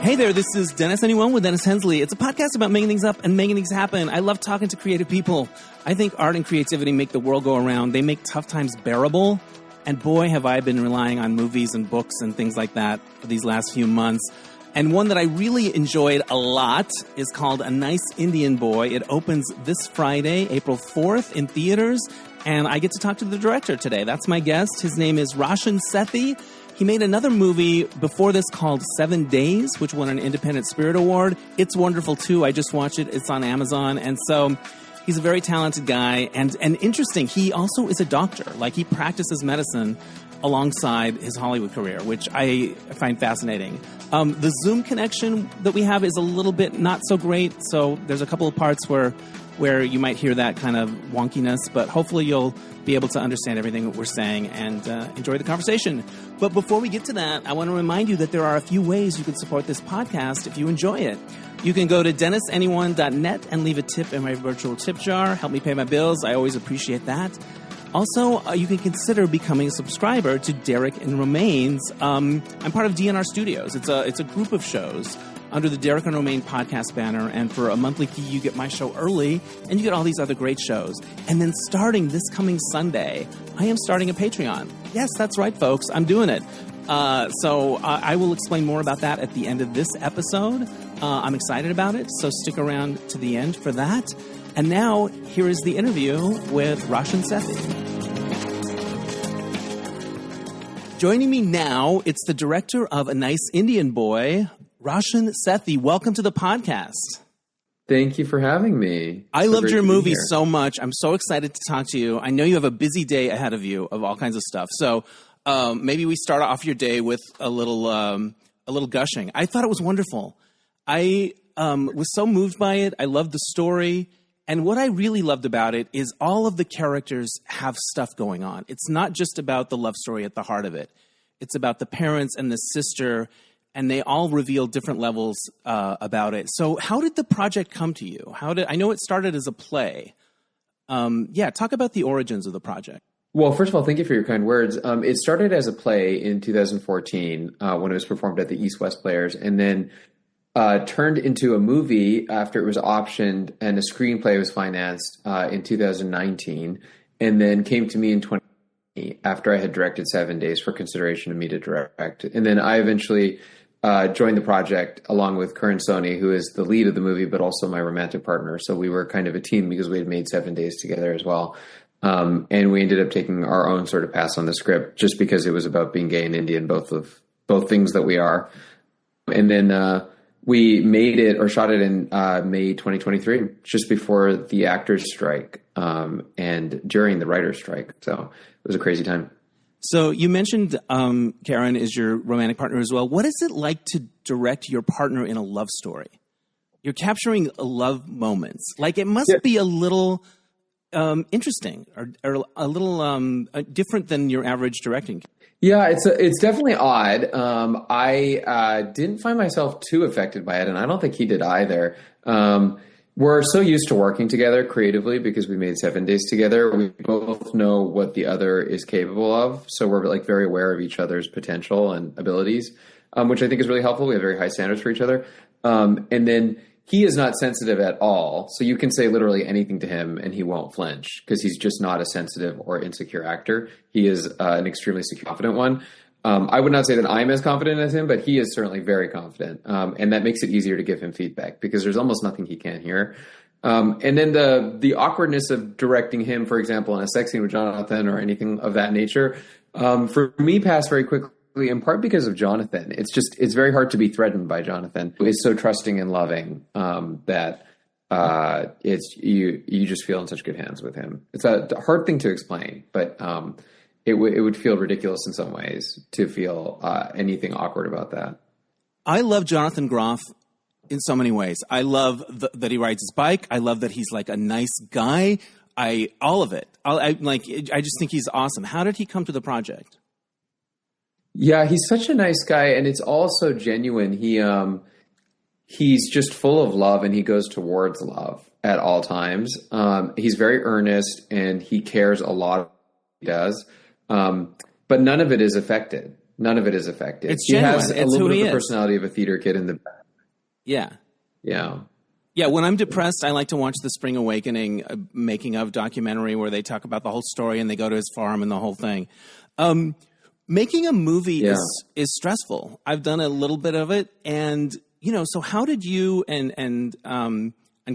Hey there, this is Dennis Anyone with Dennis Hensley. It's a podcast about making things up and making things happen. I love talking to creative people. I think art and creativity make the world go around. They make tough times bearable. And boy, have I been relying on movies and books and things like that for these last few months. And one that I really enjoyed a lot is called A Nice Indian Boy. It opens this Friday, April 4th in theaters. And I get to talk to the director today. That's my guest. His name is Roshan Sethi. He made another movie before this called 7 Days, which won an Independent Spirit Award. It's wonderful, too. I just watched it. It's on Amazon. And so he's a very talented guy. And interesting, he also is a doctor. Like, he practices medicine alongside his Hollywood career, which I find fascinating. The Zoom connection that we have is a little bit not so great. So there's a couple of parts where you might hear that kind of wonkiness, but hopefully you'll be able to understand everything that we're saying and enjoy the conversation. But before we get to that, I want to remind you that there are a few ways you can support this podcast if you enjoy it. You can go to DennisAnyone.net and leave a tip in my virtual tip jar. Help me pay my bills. I always appreciate that. Also, you can consider becoming a subscriber to Derek and Romaine's. I'm part of DNR Studios. It's a group of shows under the Derek and Romaine podcast banner, and for a monthly fee, you get my show early, and you get all these other great shows. And then starting this coming Sunday, I am starting a Patreon. Yes, that's right, folks. I'm doing it. So I will explain more about that at the end of this episode. I'm excited about it, so stick around to the end for that. And now, here is the interview with Roshan Sethi. Joining me now, it's the director of A Nice Indian Boy, Roshan Sethi. Welcome to the podcast. Thank you for having me. I loved your movie so much. I'm so excited to talk to you. I know you have a busy day ahead of you of all kinds of stuff. So maybe we start off your day with a little gushing. I thought it was wonderful. I was so moved by it. I loved the story. And what I really loved about it is all of the characters have stuff going on. It's not just about the love story at the heart of it. It's about the parents and the sister, and they all reveal different levels about it. So how did the project come to you? I know it started as a play. Talk about the origins of the project. Well, first of all, thank you for your kind words. It started as a play in 2014 when it was performed at the East West Players, and then turned into a movie after it was optioned, and a screenplay was financed in 2019, and then came to me in 2020 after I had directed 7 Days for consideration of me to direct. And then I eventually joined the project along with Karan Soni, who is the lead of the movie, but also my romantic partner. So we were kind of a team because we had made 7 Days together as well. And we ended up taking our own sort of pass on the script just because it was about being gay and Indian, both things that we are. And then we made it or shot it in May 2023, just before the actors' strike and during the writers' strike. So it was a crazy time. So you mentioned Karan is your romantic partner as well. What is it like to direct your partner in a love story? You're capturing love moments. Like, it must be a little interesting or a little different than your average directing. Yeah, it's definitely odd. I didn't find myself too affected by it, and I don't think he did either. We're so used to working together creatively because we made 7 Days together. We both know what the other is capable of, so we're like very aware of each other's potential and abilities, which I think is really helpful. We have very high standards for each other. And then he is not sensitive at all, so you can say literally anything to him and he won't flinch because he's just not a sensitive or insecure actor. He is an extremely secure, confident one. I would not say that I'm as confident as him, but he is certainly very confident. And that makes it easier to give him feedback because there's almost nothing he can't hear. And then the awkwardness of directing him, for example, in a sex scene with Jonathan or anything of that nature, for me passed very quickly, in part because of Jonathan. It's very hard to be threatened by Jonathan, who is so trusting and loving that you just feel in such good hands with him. It's a hard thing to explain, but it would feel ridiculous in some ways to feel anything awkward about that. I love Jonathan Groff in so many ways. I love that he rides his bike. I love that he's like a nice guy. All of it. I just think he's awesome. How did he come to the project? Yeah, he's such a nice guy, and it's all so genuine. He's just full of love, and he goes towards love at all times. He's very earnest, and he cares a lot. He does, but none of it is affected. None of it is affected. It's he genuine. has a It's little who bit he of the is. personality of a theater kid in the back. Yeah. Yeah. Yeah, when I'm depressed, I like to watch the Spring Awakening making of documentary where they talk about the whole story and they go to his farm and the whole thing. Making a movie is stressful. I've done a little bit of it, and so how did you and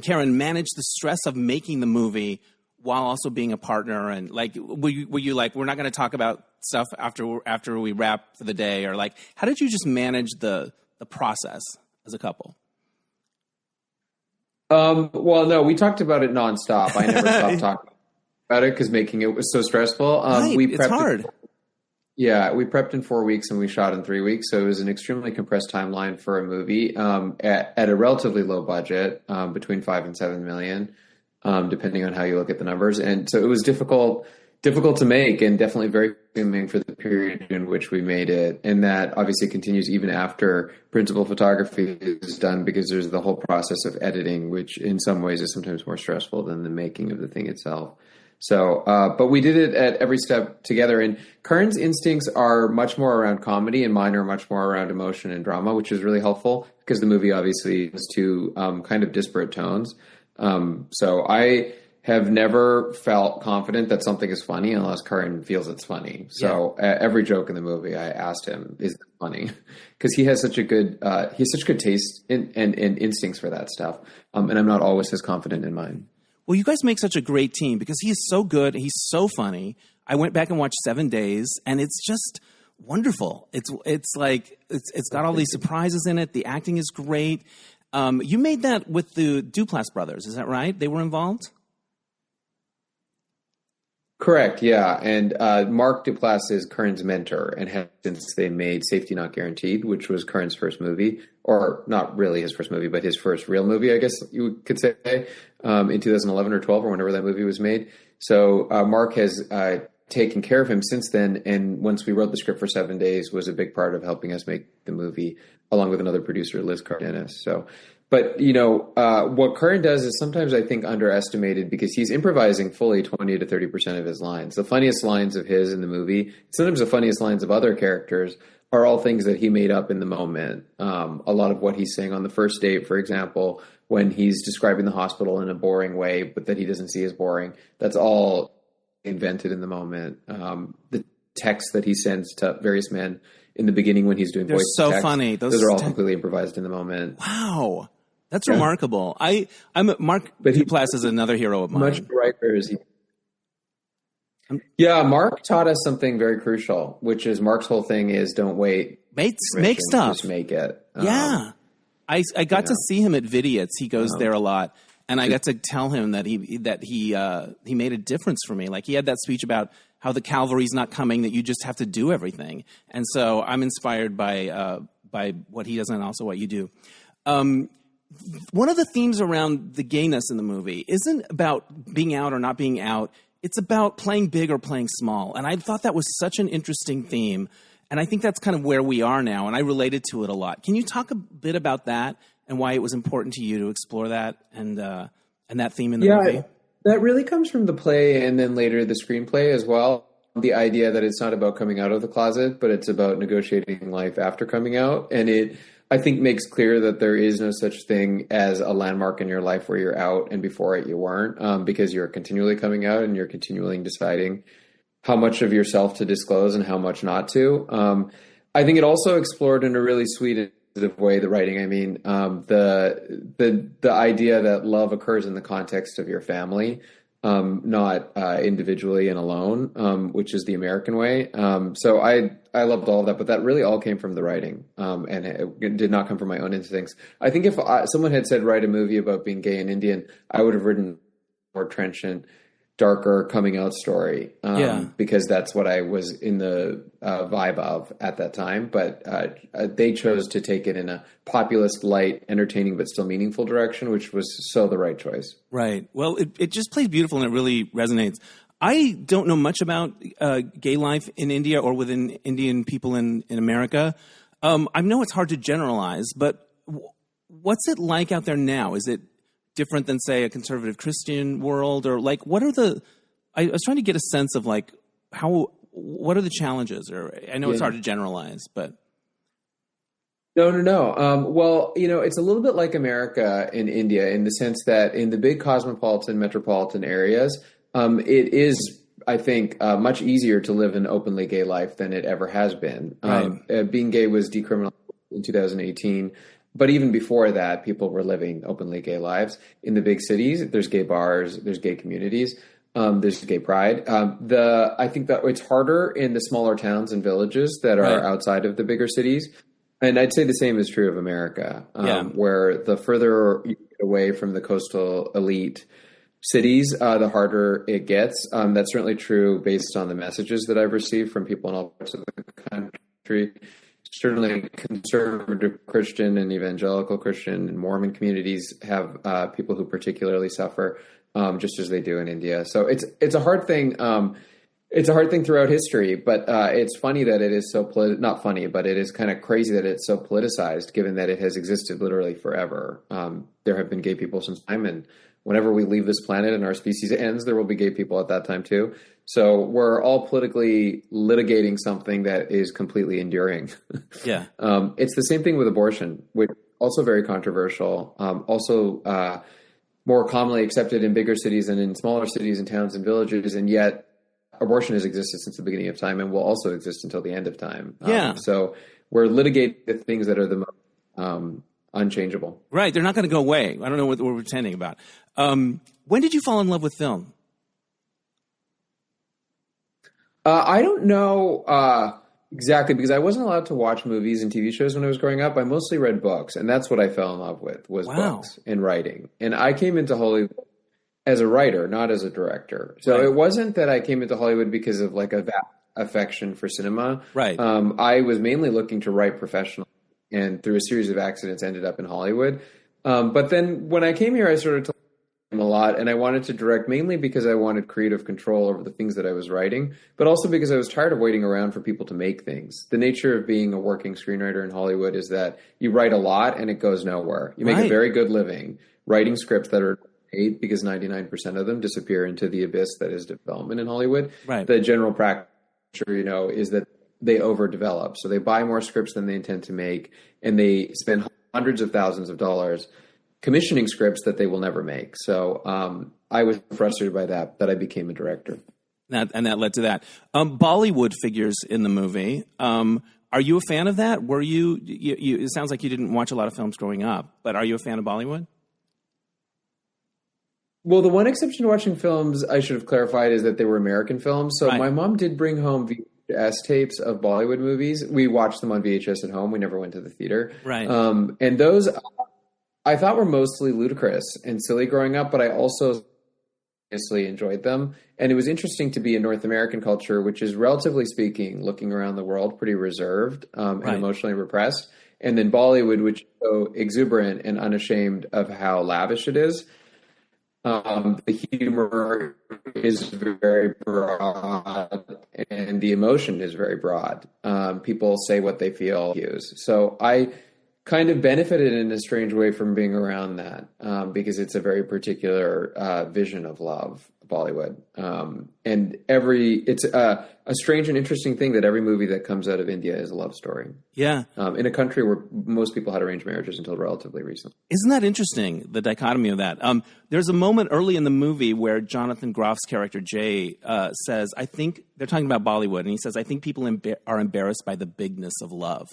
Karen manage the stress of making the movie while also being a partner? And like, were you like, we're not going to talk about stuff after we wrap for the day, or like, how did you just manage the process as a couple? Well, no, we talked about it nonstop. I never stopped talking about it because making it was so stressful. Right, it's hard. We prepped in 4 weeks and we shot in 3 weeks. So it was an extremely compressed timeline for a movie at a relatively low budget, between 5 and 7 million, depending on how you look at the numbers. And so it was difficult to make, and definitely very consuming for the period in which we made it. And that obviously continues even after principal photography is done, because there's the whole process of editing, which in some ways is sometimes more stressful than the making of the thing itself. So, but we did it at every step together. And Karan's instincts are much more around comedy and mine are much more around emotion and drama, which is really helpful because the movie obviously has two kind of disparate tones. So I have never felt confident that something is funny unless Karan feels it's funny. So every joke in the movie, I asked him, "Is it funny?" Because he has such good taste and instincts for that stuff. And I'm not always as confident in mine. Well, you guys make such a great team because he is so good. He's so funny. I went back and watched 7 Days, and it's just wonderful. It's got all these surprises in it. The acting is great. You made that with the Duplass brothers, is that right? They were involved? Correct, yeah. And Mark Duplass is Karan's mentor and has since they made Safety Not Guaranteed, which was Karan's first movie, or not really his first movie, but his first real movie, I guess you could say, in 2011 or 12 or whenever that movie was made. So Mark has taken care of him since then, and once we wrote the script for 7 Days, was a big part of helping us make the movie, along with another producer, Liz Cardenas. So, but what Karan does is sometimes I think underestimated because he's improvising fully 20 to 30% of his lines. The funniest lines of his in the movie, sometimes the funniest lines of other characters, are all things that he made up in the moment. A lot of what he's saying on the first date, for example, when he's describing the hospital in a boring way, but that he doesn't see as boring, that's all invented in the moment. The text that he sends to various men in the beginning when he's doing They're voice so text, funny. Those are all completely improvised in the moment. Wow. That's remarkable. Mark Duplass is another hero of mine. Much brighter is he. Mark taught us something very crucial, which is Mark's whole thing is don't wait. Make stuff. Just make it. I got to see him at Vidiot's. He goes there a lot. And I got to tell him that he made a difference for me. Like he had that speech about how the cavalry's not coming, that you just have to do everything. And so I'm inspired by what he does and also what you do. One of the themes around the gayness in the movie isn't about being out or not being out. It's about playing big or playing small. And I thought that was such an interesting theme. And I think that's kind of where we are now. And I related to it a lot. Can you talk a bit about that and why it was important to you to explore that and that theme in the movie? That really comes from the play and then later the screenplay as well. The idea that it's not about coming out of the closet, but it's about negotiating life after coming out. And it, I think, makes clear that there is no such thing as a landmark in your life where you're out and before it you weren't, because you're continually coming out and you're continually deciding how much of yourself to disclose and how much not to. I think it also explored in a really sweet and positive way the writing. I mean, the idea that love occurs in the context of your family, not individually and alone, which is the American way. So I loved all of that, but that really all came from the writing, and it did not come from my own instincts. I think if someone had said write a movie about being gay and Indian, I would have written more trenchant, darker coming out story, because that's what I was in the vibe of at that time. But they chose to take it in a populist, light, entertaining, but still meaningful direction, which was so the right choice. Right. Well, it just plays beautiful and it really resonates. I don't know much about gay life in India or within Indian people in America. I know it's hard to generalize, but what's it like out there now? Is it different than, say, a conservative Christian world? Or like, what are I was trying to get a sense of like, how what are the challenges? Or I know it's hard to generalize, but. No. Well, it's a little bit like America and India in the sense that in the big cosmopolitan, metropolitan areas, it is, I think, much easier to live an openly gay life than it ever has been. Right. Being gay was decriminalized in 2018. But even before that, people were living openly gay lives. In the big cities, there's gay bars, there's gay communities, there's gay pride. I think that it's harder in the smaller towns and villages that are outside of the bigger cities. And I'd say the same is true of America, where the further you get away from the coastal elite cities, the harder it gets. That's certainly true based on the messages that I've received from people in all parts of the country. Certainly conservative Christian and evangelical Christian and Mormon communities have people who particularly suffer, just as they do in India. So it's a hard thing. It's a hard thing throughout history, but it's funny that it is so not funny, but it is kind of crazy that it's so politicized, given that it has existed literally forever. There have been gay people since time, and whenever we leave this planet and our species ends, there will be gay people at that time too. So we're all politically litigating something that is completely enduring. Yeah. It's the same thing with abortion, which is also very controversial, also more commonly accepted in bigger cities and in smaller cities and towns and villages, and yet abortion has existed since the beginning of time and will also exist until the end of time. So we're litigating the things that are the most unchangeable. Right. They're not going to go away. I don't know what we're pretending about. When did you fall in love with film? I don't know exactly, because I wasn't allowed to watch movies and TV shows when I was growing up. I mostly read books, and that's what I fell in love with, was books and writing. And I came into Hollywood as a writer, not as a director. So it wasn't that I came into Hollywood because of like a vast affection for cinema. Right. I was mainly looking to write professionally, and through a series of accidents ended up in Hollywood. But then when I came here, I started to a lot, and I wanted to direct mainly because I wanted creative control over the things that I was writing, but also because I was tired of waiting around for people to make things. The nature of being a working screenwriter in Hollywood is that you write a lot and it goes nowhere. You make a very good living writing scripts that are paid, because 99% of them disappear into the abyss that is development in Hollywood. Right. The general practice, is that they overdevelop. So they buy more scripts than they intend to make, and they spend hundreds of thousands of dollars commissioning scripts that they will never make. So I was frustrated by that I became a director. And that led to that. Bollywood figures in the movie. Are you a fan of that? Were you, it sounds like you didn't watch a lot of films growing up, but are you a fan of Bollywood? Well, the one exception to watching films, I should have clarified, is that they were American films. So my mom did bring home VHS tapes of Bollywood movies. We watched them on VHS at home. We never went to the theater. Right. And those I thought were mostly ludicrous and silly growing up, but I also seriously enjoyed them. And it was interesting to be in North American culture, which is, relatively speaking, looking around the world, pretty reserved and emotionally repressed. And then Bollywood, which is so exuberant and unashamed of how lavish it is. The humor is very broad and the emotion is very broad. People say what they feel. So I kind of benefited in a strange way from being around that, because it's a very particular vision of love, Bollywood. And it's a strange and interesting thing that every movie that comes out of India is a love story. Yeah. In a country where most people had arranged marriages until relatively recently. Isn't that interesting, the dichotomy of that? There's a moment early in the movie where Jonathan Groff's character, Jay, says, I think, they're talking about Bollywood, and he says, I think people are embarrassed by the bigness of love.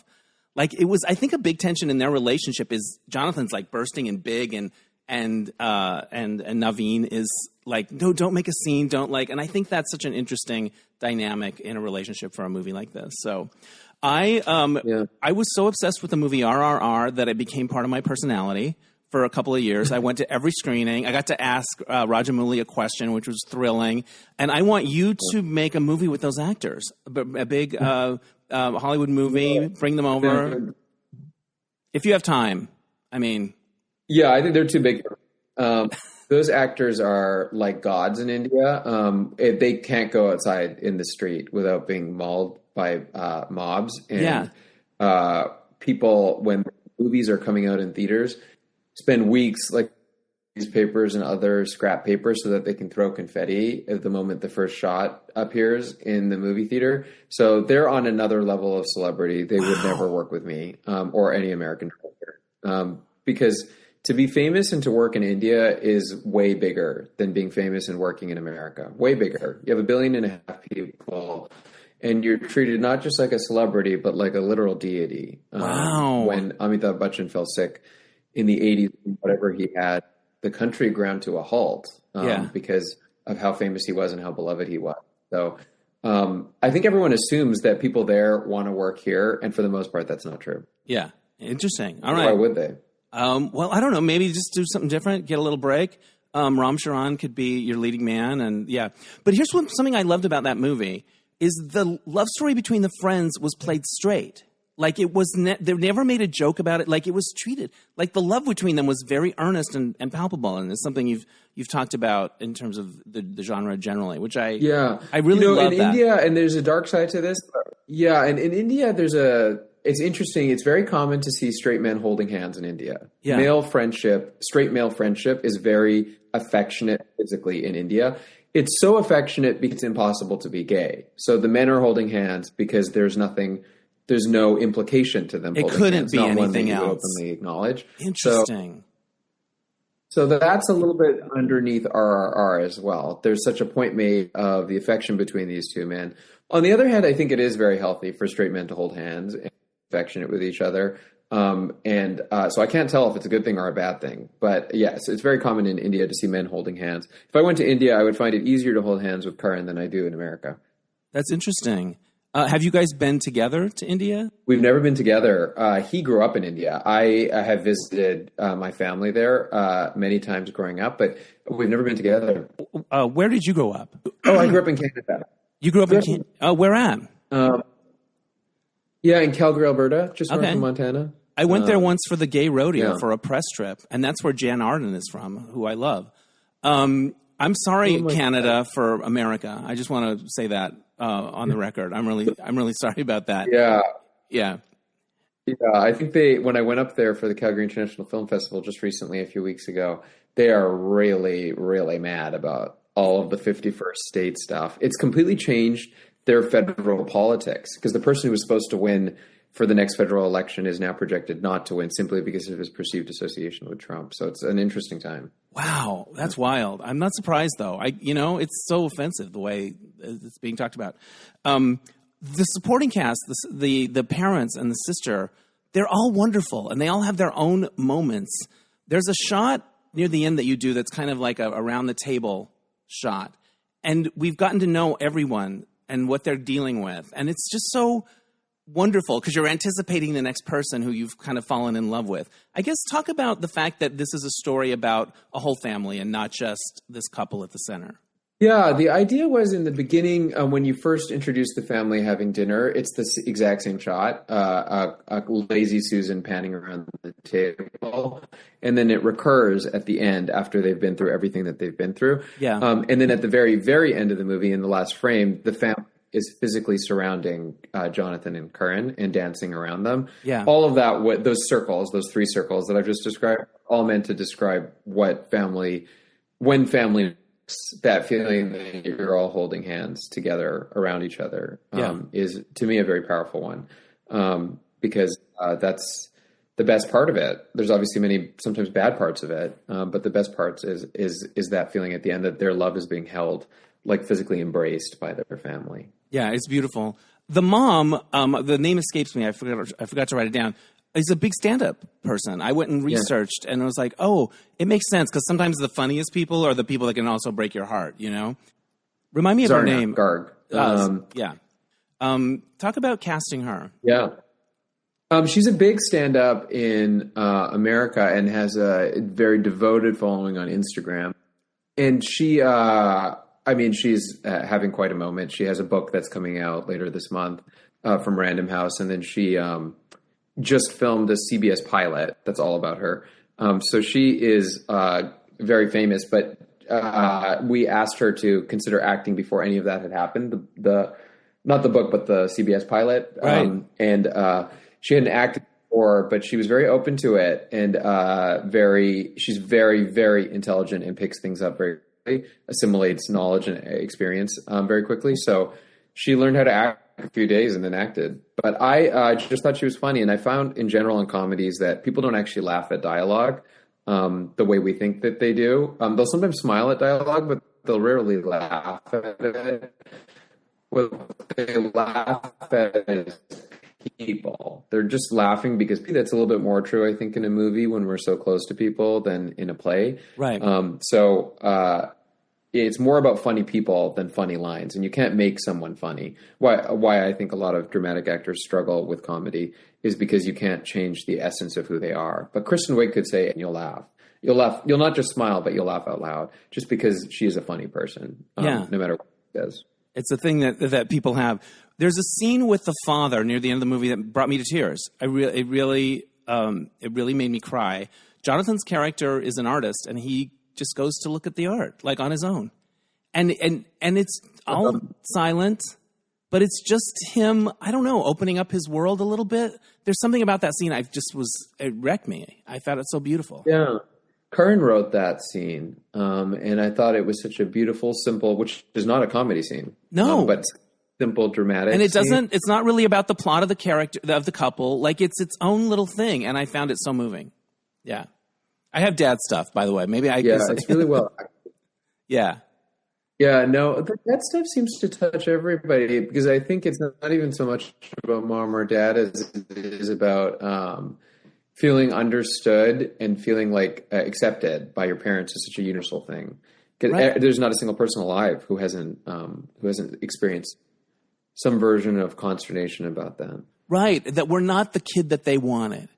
Like, it was, I think a big tension in their relationship is Jonathan's like bursting and big, and Naveen is like, no, don't make a scene, don't like, and I think that's such an interesting dynamic in a relationship for a movie like this. So I was so obsessed with the movie RRR that it became part of my personality for a couple of years. I went to every screening. I got to ask Rajamouli a question, which was thrilling. And I want you to make a movie with those actors, a big Hollywood movie, bring them over. If you have time, I mean. Yeah, I think they're too big. Those actors are like gods in India. They can't go outside in the street without being mauled by mobs. And people, when movies are coming out in theaters, spend weeks like newspapers and other scrap paper so that they can throw confetti at the moment the first shot appears in the movie theater. So they're on another level of celebrity. They would never work with me or any American director because to be famous and to work in India is way bigger than being famous and working in America. Way bigger. You have 1.5 billion people, and you're treated not just like a celebrity, but like a literal deity. Wow. When Amitabh Bachchan fell sick in the 80s, whatever he had, the country ground to a halt because of how famous he was and how beloved he was. So I think everyone assumes that people there want to work here, and for the most part, that's not true. Yeah. Interesting. All right. Why would they? Well, I don't know. Maybe just do something different, get a little break. Ram Charan could be your leading man. And yeah. But here's something I loved about that movie is the love story between the friends was played straight. Like it was, they never made a joke about it. Like it was treated, like the love between them was very earnest and palpable. And it's something you've talked about in terms of the genre generally, which I really love in that. India, and there's a dark side to this. Yeah. And in India, it's interesting. It's very common to see straight men holding hands in India. Yeah. Straight male friendship is very affectionate physically in India. It's so affectionate because it's impossible to be gay. So the men are holding hands because there's no implication to them. It holding couldn't hands, be not one anything that you else. openly acknowledge. Interesting. So that's a little bit underneath RRR as well. There's such a point made of the affection between these two men. On the other hand, I think it is very healthy for straight men to hold hands and be affectionate with each other. So I can't tell if it's a good thing or a bad thing. But yes, it's very common in India to see men holding hands. If I went to India, I would find it easier to hold hands with Karan than I do in America. That's interesting. Have you guys been together to India? We've never been together. He grew up in India. I have visited my family there many times growing up, but we've never been together. Where did you grow up? I grew up in Canada. You grew up in Canada? Where at? In Calgary, Alberta, just north of Montana. I went there once for the gay rodeo for a press trip, and that's where Jan Arden is from, who I love. I'm sorry, Canada, for America. I just want to say that on the record. I'm really sorry about that. Yeah. I think when I went up there for the Calgary International Film Festival just recently, a few weeks ago, they are really, really mad about all of the 51st state stuff. It's completely changed their federal politics because the person who was supposed to win for the next federal election is now projected not to win simply because of his perceived association with Trump. So it's an interesting time. Wow, that's wild. I'm not surprised though. It's so offensive the way it's being talked about. The supporting cast, the parents and the sister, they're all wonderful and they all have their own moments. There's a shot near the end that you do that's kind of like a around the table shot. And we've gotten to know everyone and what they're dealing with. And it's just so wonderful because you're anticipating the next person who you've kind of fallen in love with. I guess talk about the fact that this is a story about a whole family and not just this couple at the center. Yeah, the idea was in the beginning when you first introduced the family having dinner, it's the exact same shot, a lazy Susan panning around the table, and then it recurs at the end after they've been through everything that they've been through. Yeah. And then at the very, very end of the movie, in the last frame, the family is physically surrounding Jonathan and Karan and dancing around them. Yeah. All of that, those three circles that I've just described, all meant to describe when family, that feeling that you're all holding hands together around each other is, to me, a very powerful one because that's the best part of it. There's obviously many, sometimes bad parts of it, but the best parts is that feeling at the end that their love is being held, like physically embraced by their family. Yeah, it's beautiful. The mom, the name escapes me. I forgot to write it down. Is a big stand-up person. I went and researched, and I was like, oh, it makes sense, because sometimes the funniest people are the people that can also break your heart, you know? Remind me of her name. Garg. Talk about casting her. Yeah. She's a big stand-up in America and has a very devoted following on Instagram. And she's having quite a moment. She has a book that's coming out later this month from Random House, and then she just filmed a CBS pilot that's all about her. So she is very famous, but we asked her to consider acting before any of that had happened. Not the book, but the CBS pilot. Right. And she hadn't acted before, but she was very open to it and she's very, very intelligent and picks things up very quickly, assimilates knowledge and experience very quickly. So she learned how to act in a few days and then acted. But I just thought she was funny. And I found in general in comedies that people don't actually laugh at dialogue the way we think that they do. They'll sometimes smile at dialogue, but they'll rarely laugh at it. What they laugh at is people. They're just laughing because that's a little bit more true, I think, in a movie when we're so close to people than in a play. Right. So it's more about funny people than funny lines, and you can't make someone funny. Why I think a lot of dramatic actors struggle with comedy is because you can't change the essence of who they are. But Kristen Wiig could say it and you'll laugh. You'll laugh. You'll not just smile, but you'll laugh out loud just because she is a funny person. No matter what she does. It's a thing that people have. There's a scene with the father near the end of the movie that brought me to tears. It really made me cry. Jonathan's character is an artist, and he just goes to look at the art, like on his own. And it's all silent, but it's just him, I don't know, opening up his world a little bit. There's something about that scene it wrecked me. I thought it so beautiful. Yeah. Karan wrote that scene, and I thought it was such a beautiful, simple, which is not a comedy scene. No. But simple, dramatic and scene. It's not really about the plot of the character, of the couple. Like, it's its own little thing, and I found it so moving. Yeah. I have dad stuff, by the way. Maybe I Yeah, it's really well acted. Yeah. Yeah, no, that stuff seems to touch everybody because I think it's not even so much about mom or dad as it is about feeling understood and feeling like accepted by your parents is such a universal thing. Right. There's not a single person alive who hasn't experienced some version of consternation about that. Right, that we're not the kid that they wanted.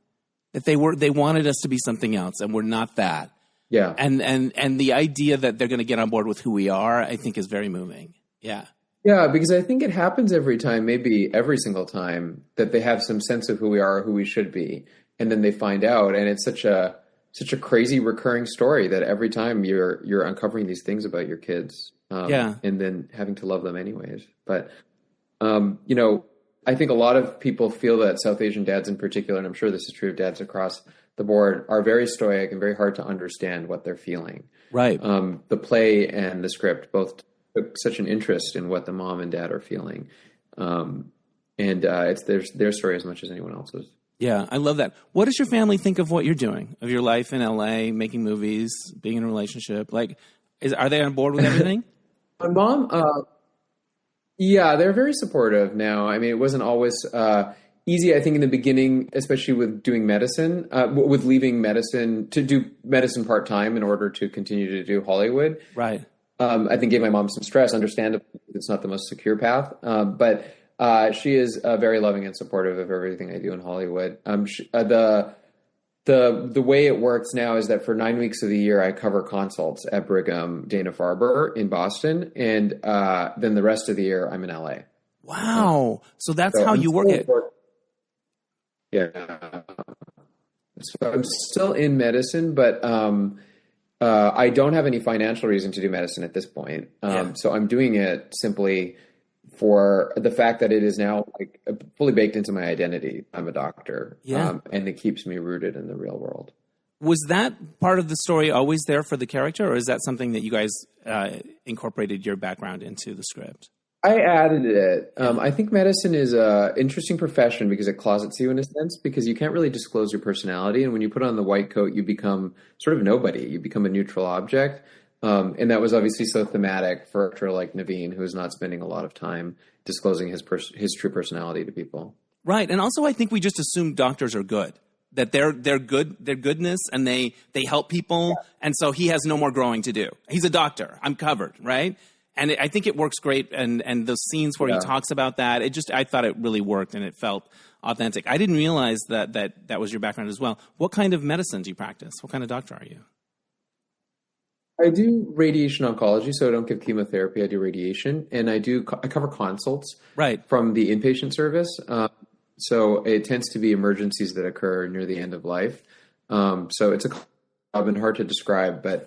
That they wanted us to be something else, and we're not that. Yeah, and the idea that they're going to get on board with who we are, I think, is very moving. Yeah. Yeah, because I think it happens every time, maybe every single time, that they have some sense of who we are, or who we should be. And then they find out, and it's such a crazy recurring story that every time you're uncovering these things about your kids, and then having to love them anyways. But I think a lot of people feel that South Asian dads in particular, and I'm sure this is true of dads across the board, are very stoic and very hard to understand what they're feeling. Right. The play and the script both took such an interest in what the mom and dad are feeling, and it's their story as much as anyone else's. Yeah, I love that. What does your family think of what you're doing, of your life in LA, making movies, being in a relationship? Like, are they on board with everything? My mom, yeah, they're very supportive now. I mean, it wasn't always easy, I think, in the beginning, especially with doing medicine, with leaving medicine to do medicine part-time in order to continue to do Hollywood. Right. I think gave my mom some stress. Understandably, it's not the most secure path, but she is very loving and supportive of everything I do in Hollywood. The way it works now is that for 9 weeks of the year, I cover consults at Brigham Dana Farber in Boston, and then the rest of the year, I'm in LA. Wow! So that's how you work it. Yeah. So I'm still in medicine, but I don't have any financial reason to do medicine at this point. So I'm doing it simply for the fact that it is now like fully baked into my identity. I'm a doctor, and it keeps me rooted in the real world. Was that part of the story always there for the character, or is that something that you guys incorporated your background into the script? I added it. I think medicine is an interesting profession because it closets you in a sense, because you can't really disclose your personality. And when you put on the white coat, you become sort of nobody. You become a neutral object. And that was obviously so thematic for an actor like Naveen, who is not spending a lot of time disclosing his true personality to people. Right. And also, I think we just assume doctors are good, that they're good, they're goodness, and they help people. Yeah. And so he has no more growing to do. He's a doctor. I'm covered. Right. And I think it works great. And those scenes where he talks about that, I thought it really worked and it felt authentic. I didn't realize that was your background as well. What kind of medicine do you practice? What kind of doctor are you? I do radiation oncology, so I don't give chemotherapy. I do radiation, and I cover consults from the inpatient service. So it tends to be emergencies that occur near the end of life. So it's been hard to describe, but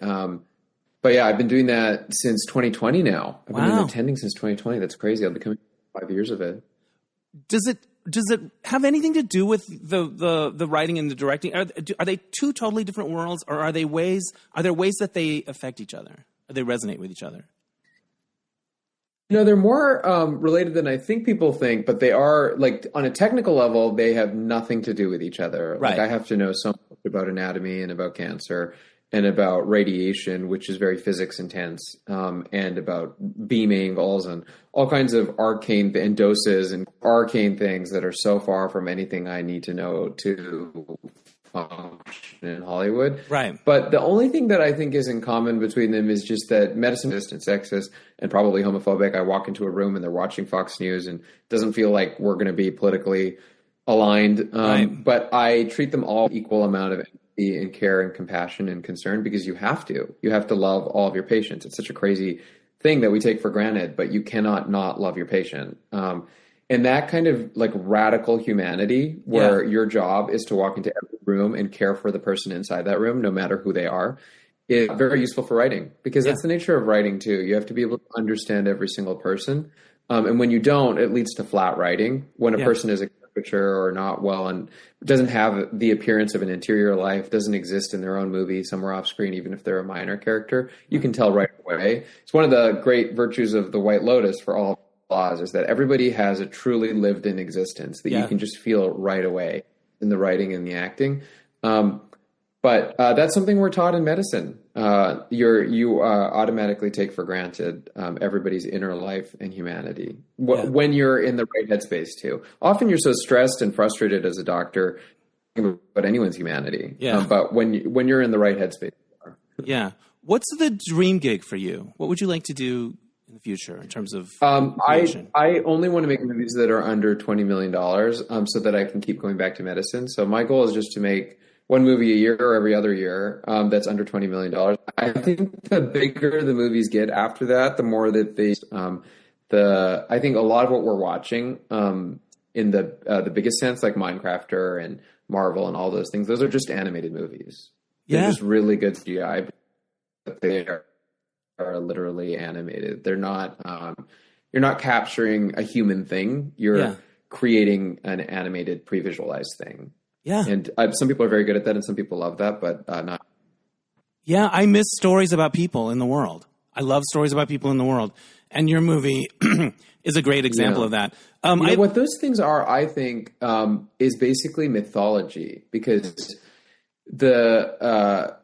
yeah, I've been doing that since 2020 now. I've been attending since 2020. That's crazy. I'll be coming 5 years of it. does it have anything to do with the writing and the directing? Are they two totally different worlds, or are there ways that they affect each other? Or they resonate with each other? They're more related than I think people think, but they are, like, on a technical level, they have nothing to do with each other. Right. Like, I have to know so much about anatomy and about cancer and about radiation, which is very physics intense, and about beam angles and all kinds of arcane and doses and arcane things that are so far from anything I need to know to function in Hollywood. Right. But the only thing that I think is in common between them is just that medicine is sexist and probably homophobic. I walk into a room and they're watching Fox News and it doesn't feel like we're going to be politically aligned. Right. But I treat them all equal amount of empathy and care and compassion and concern, because you have to. You have to love all of your patients. It's such a crazy thing that we take for granted, but you cannot not love your patient. And that kind of, like, radical humanity where your job is to walk into every room and care for the person inside that room, no matter who they are, is very useful for writing, because that's the nature of writing too. You have to be able to understand every single person. And when you don't, it leads to flat writing. When a person is a caricature or not well and doesn't have the appearance of an interior life, doesn't exist in their own movie somewhere off screen, even if they're a minor character, you can tell right away. It's one of the great virtues of The White Lotus for all flaws, is that everybody has a truly lived in existence that you can just feel right away in the writing and the acting. But that's something we're taught in medicine. You automatically take for granted everybody's inner life and humanity when you're in the right headspace too. Often you're so stressed and frustrated as a doctor about anyone's humanity. But when you're in the right headspace. What's the dream gig for you? What would you like to do in the future in terms of I only want to make movies that are under $20 million so that I can keep going back to medicine. So my goal is just to make one movie a year or every other year that's under $20 million. I think the bigger the movies get after that, the more that they I think a lot of what we're watching in the biggest sense, like Minecrafter and Marvel and all those things, those are just animated movies. They're just really good CGI, but they are literally animated. They're not you're not capturing a human thing. You're creating an animated pre-visualized thing. And some people are very good at that and some people love that, but not. I miss stories about people in the world. I love stories about people in the world. And your movie is a great example of that. What those things are, I think, is basically mythology, because the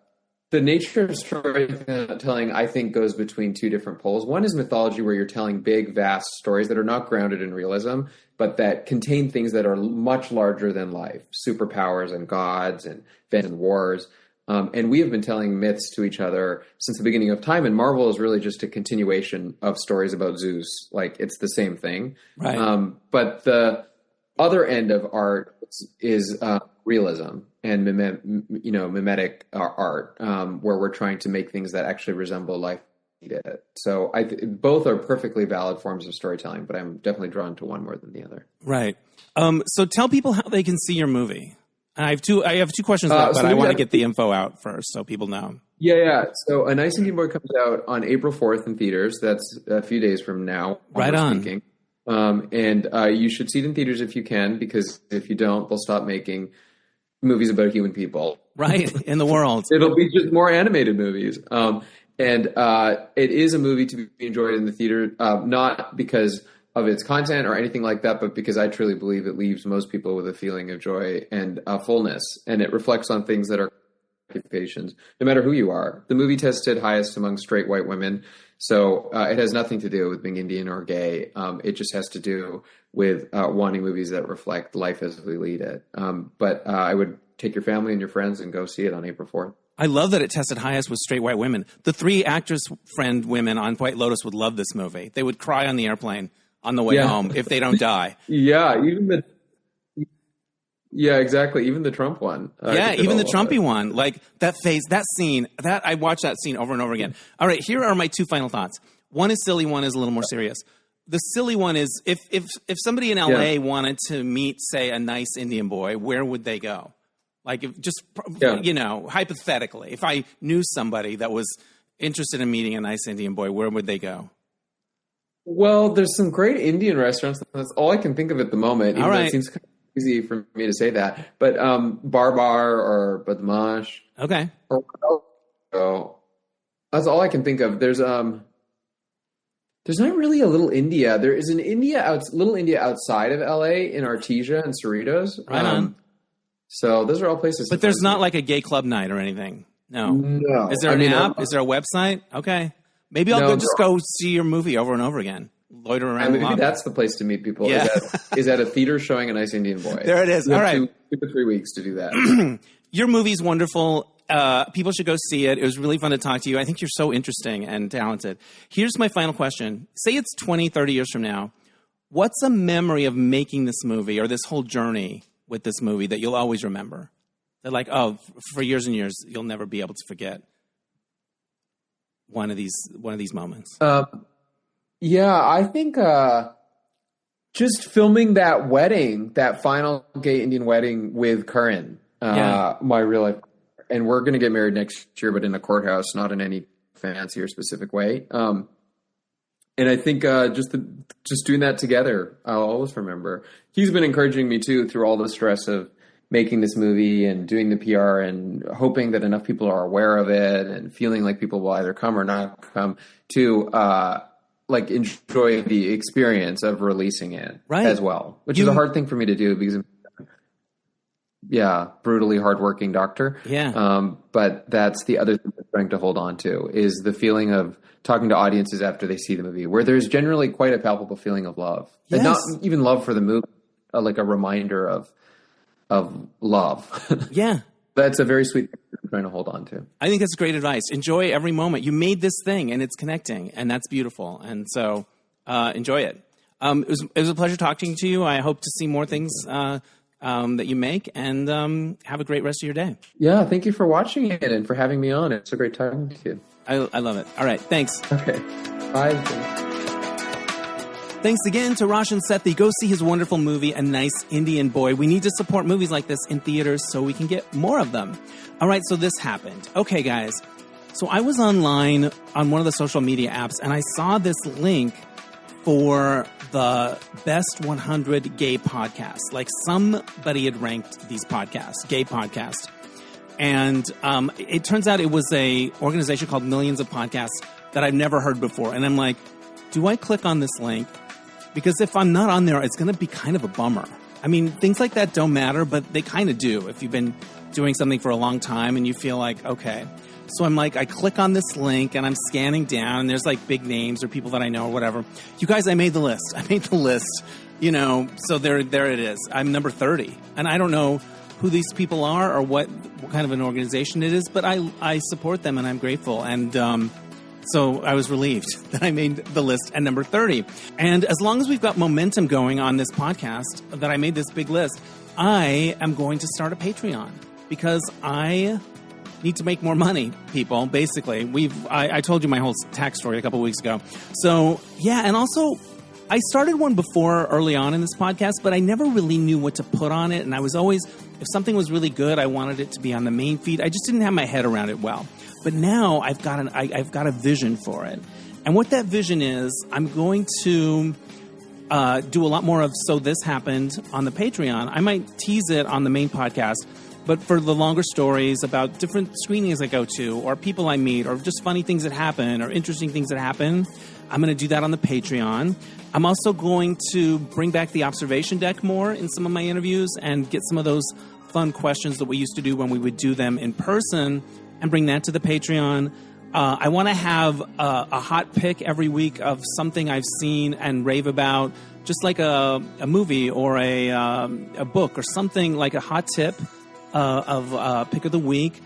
nature of storytelling, I think, goes between two different poles. One is mythology, where you're telling big, vast stories that are not grounded in realism, but that contain things that are much larger than life, superpowers and gods and events and wars. And we have been telling myths to each other since the beginning of time. And Marvel is really just a continuation of stories about Zeus. Like, it's the same thing. Right. But the other end of art is realism and mimetic art, where we're trying to make things that actually resemble life. So both are perfectly valid forms of storytelling, but I'm definitely drawn to one more than the other. Right. So tell people how they can see your movie. I have two questions left, but I want to get the info out first so people know. So A Nice Indian Boy comes out on April 4th in theaters. That's a few days from now. Right on. Speaking. And you should see it in theaters if you can, because if you don't, they'll stop making movies about human people. Right, in the world. It'll be just more animated movies. And it is a movie to be enjoyed in the theater, not because of its content or anything like that, but because I truly believe it leaves most people with a feeling of joy and fullness, and it reflects on things that are occupations, no matter who you are. The movie tested highest among straight white women, so it has nothing to do with being Indian or gay. It just has to do with wanting movies that reflect life as we lead it. But I would take your family and your friends and go see it on April 4th. I love that it tested highest with straight white women. The 3 actors friend women on White Lotus would love this movie. They would cry on the airplane on the way home if they don't die. Exactly. Even the Trump one. Even the Trumpy one. Like that phase, that scene, I watched that scene over and over again. All right, here are my 2 final thoughts. One is silly, one is a little more serious. The silly one is if somebody in LA wanted to meet, say, a nice Indian boy, where would they go? Like, hypothetically, if I knew somebody that was interested in meeting a nice Indian boy, where would they go? Well, there's some great Indian restaurants. That's all I can think of at the moment. Even All though right. it seems kind of easy for me to say that. But Barbar or Badmash Okay. or oh, that's all I can think of. There's not really a Little India. There is an Little India outside of LA in Artesia and Cerritos. Right on. So those are all places. But there's not like a gay club night or anything. No. No. Is there an app? Is there a website? Okay. Maybe I'll just go see your movie over and over again. Loiter around. Maybe that's the place to meet people. Yeah. Is at a theater showing A Nice Indian Boy. There it is. You all have right. 2 to 3 weeks to do that. Your movie's wonderful. People should go see it. It was really fun to talk to you. I think you're so interesting and talented. Here's my final question. Say it's 20, 30 years from now. What's a memory of making this movie or this whole journey with this movie that you'll always remember? That like, oh, for years and years, you'll never be able to forget one of these moments. Yeah, I think just filming that final gay Indian wedding with Karan, my real life. And we're going to get married next year, but in a courthouse, not in any fancy or specific way. And I think just doing that together, I'll always remember. He's been encouraging me too through all the stress of making this movie and doing the PR and hoping that enough people are aware of it and feeling like people will either come or not come to like enjoy the experience of releasing it as well, which is a hard thing for me to do because brutally hardworking doctor. Yeah. But that's the other thing I'm trying to hold on to is the feeling of talking to audiences after they see the movie, where there's generally quite a palpable feeling of love, and not even love for the movie, like a reminder of love. Yeah. That's a very sweet thing I'm trying to hold on to. I think that's great advice. Enjoy every moment. You made this thing and it's connecting, and that's beautiful. And so enjoy it. It was a pleasure talking to you. I hope to see more things that you make, and have a great rest of your day. Yeah, thank you for watching it and for having me on. It's a great talking to you. I love it. All right, thanks. Okay, bye. Thanks again to Roshan Sethi. Go see his wonderful movie, A Nice Indian Boy. We need to support movies like this in theaters so we can get more of them. All right, so this happened. Okay, guys. So I was online on one of the social media apps, and I saw this link for the best 100 gay podcasts. Like somebody had ranked these podcasts, gay podcasts. And it turns out it was a organization called Millions of Podcasts that I've never heard before. And I'm like, do I click on this link? Because if I'm not on there, it's going to be kind of a bummer. I mean, things like that don't matter, but they kind of do. If you've been doing something for a long time and you feel like, okay. So I'm like, I click on this link and I'm scanning down and there's like big names or people that I know or whatever. You guys, I made the list. You know, so there it is. I'm number 30. And I don't know who these people are or what kind of an organization it is, but I support them and I'm grateful. And so I was relieved that I made the list at number 30. And as long as we've got momentum going on this podcast, that I made this big list, I am going to start a Patreon because I need to make more money, people, basically. I told you my whole tax story a couple weeks ago. So, yeah, and also I started one before early on in this podcast, but I never really knew what to put on it. And I was always, if something was really good, I wanted it to be on the main feed. I just didn't have my head around it well. But now I've got a vision for it. And what that vision is, I'm going to do a lot more of So This Happened on the Patreon. I might tease it on the main podcast, but for the longer stories about different screenings I go to or people I meet or just funny things that happen or interesting things that happen, I'm going to do that on the Patreon. I'm also going to bring back the observation deck more in some of my interviews and get some of those fun questions that we used to do when we would do them in person and bring that to the Patreon. I want to have a hot pick every week of something I've seen and rave about, just like a movie or a book or something, like a hot tip of pick of the week.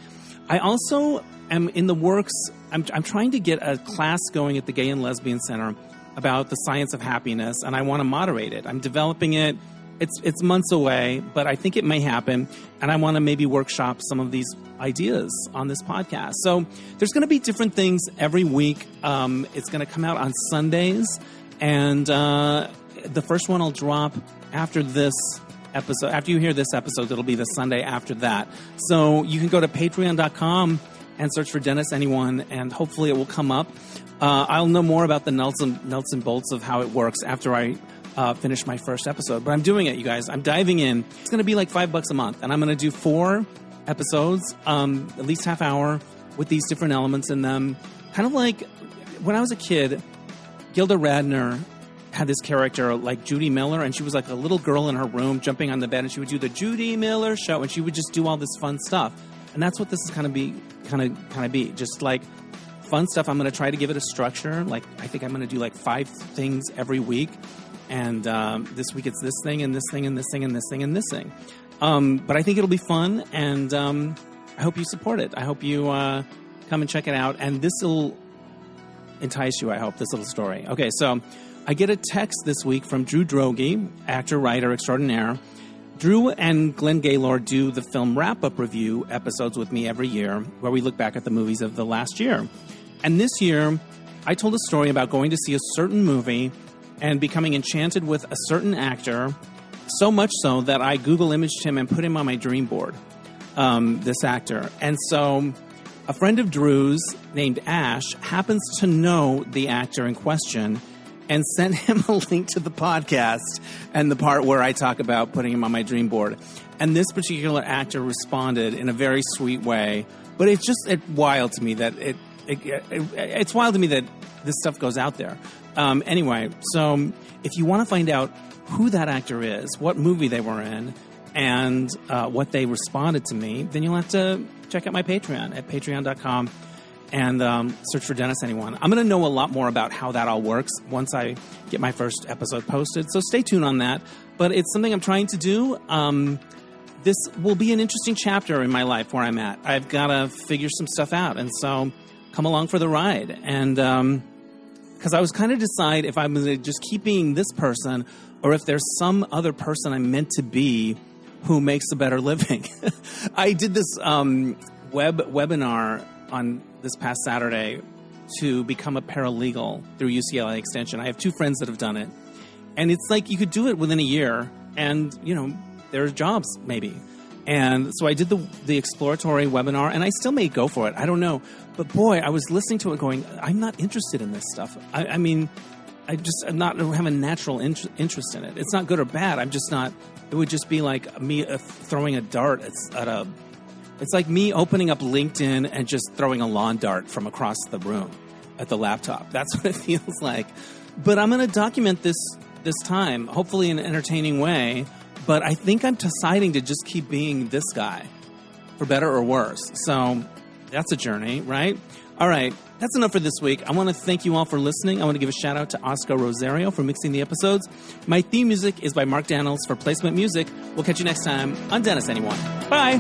I also am in the works. I'm trying to get a class going at the Gay and Lesbian Center about the science of happiness, and I want to moderate it. I'm developing it. It's months away, but I think it may happen, and I want to maybe workshop some of these ideas on this podcast. So there's going to be different things every week. It's going to come out on Sundays, and the first one will drop after this episode. After you hear this episode, it'll be the Sunday after that. So you can go to patreon.com and search for Dennis Anyone, and hopefully it will come up. I'll know more about the nuts and bolts of how it works after I finish my first episode. But I'm doing it, you guys. I'm diving in. It's going to be like $5 a month, and I'm going to do 4 episodes, at least half hour, with these different elements in them. Kind of like when I was a kid, Gilda Radner had this character like Judy Miller, and she was like a little girl in her room jumping on the bed, and she would do the Judy Miller show, and she would just do all this fun stuff. And that's what this is kind of be, just like fun stuff. I'm going to try to give it a structure. Like, I think I'm going to do like 5 things every week. And this week it's this thing and this thing and this thing and this thing and this thing. But I think it'll be fun, and I hope you support it. I hope you come and check it out. And this will entice you, I hope, this little story. Okay, so I get a text this week from Drew Droege, actor, writer extraordinaire. Drew and Glenn Gaylord do the film wrap-up review episodes with me every year, where we look back at the movies of the last year. And this year, I told a story about going to see a certain movie and becoming enchanted with a certain actor, so much so that I Google imaged him and put him on my dream board, this actor. And so a friend of Drew's named Ash happens to know the actor in question and sent him a link to the podcast and the part where I talk about putting him on my dream board. And this particular actor responded in a very sweet way. But it's wild to me that it's wild to me that this stuff goes out there. Anyway, so if you want to find out who that actor is, what movie they were in, and what they responded to me, then you'll have to check out my Patreon at patreon.com and search for Dennis Anyone. I'm going to know a lot more about how that all works once I get my first episode posted, so stay tuned on that. But it's something I'm trying to do. This will be an interesting chapter in my life where I'm at. I've got to figure some stuff out, and so come along for the ride. And because I was kind of decide if I'm going to just keep being this person or if there's some other person I'm meant to be who makes a better living. I did this webinar on this past Saturday to become a paralegal through UCLA Extension. I have 2 friends that have done it. And it's like you could do it within a year and, there's jobs maybe. And so I did the exploratory webinar, and I still may go for it. I don't know. But boy, I was listening to it going, I'm not interested in this stuff. I mean, I don't have a natural interest in it. It's not good or bad. I'm just not. It would just be like me throwing a dart It's like me opening up LinkedIn and just throwing a lawn dart from across the room at the laptop. That's what it feels like. But I'm going to document this time, hopefully in an entertaining way. But I think I'm deciding to just keep being this guy, for better or worse. So that's a journey, right? All right, that's enough for this week. I want to thank you all for listening. I want to give a shout out to Oscar Rosario for mixing the episodes. My theme music is by Mark Daniels for Placement Music. We'll catch you next time on Dennis Anyone. Bye.